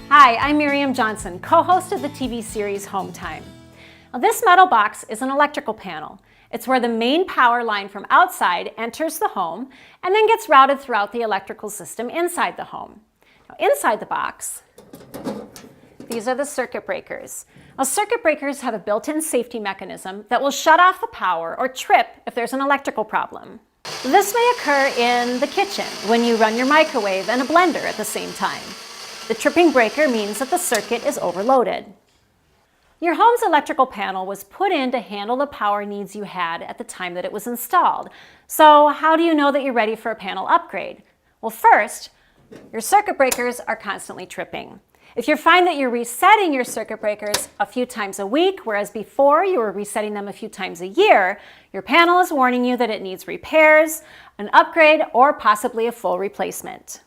Hi, I'm Miriam Johnson, co-host of the TV series Home Time. Now, this metal box is an electrical panel. It's where the main power line from outside enters the home and then gets routed throughout the electrical system inside the home. Now, inside the box, these are the circuit breakers. Now, circuit breakers have a built-in safety mechanism that will shut off the power or trip if there's an electrical problem. This may occur in the kitchen when you run your microwave and a blender at the same time. The tripping breaker means that the circuit is overloaded. Your home's electrical panel was put in to handle the power needs you had at the time that it was installed. So how do you know that you're ready for a panel upgrade? Well, first, your circuit breakers are constantly tripping. If you find that you're resetting your circuit breakers a few times a week, whereas before you were resetting them a few times a year, your panel is warning you that it needs repairs, an upgrade, or possibly a full replacement.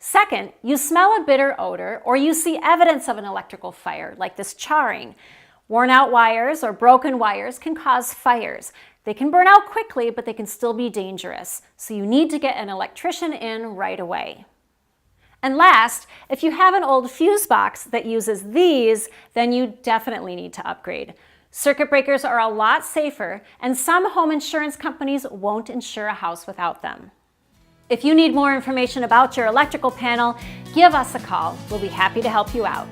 Second, you smell a bitter odor or you see evidence of an electrical fire, like this charring. Worn out wires or broken wires can cause fires. They can burn out quickly, but they can still be dangerous. So you need to get an electrician in right away. And last, if you have an old fuse box that uses these, then you definitely need to upgrade. Circuit breakers are a lot safer, and some home insurance companies won't insure a house without them. If you need more information about your electrical panel, give us a call. We'll be happy to help you out.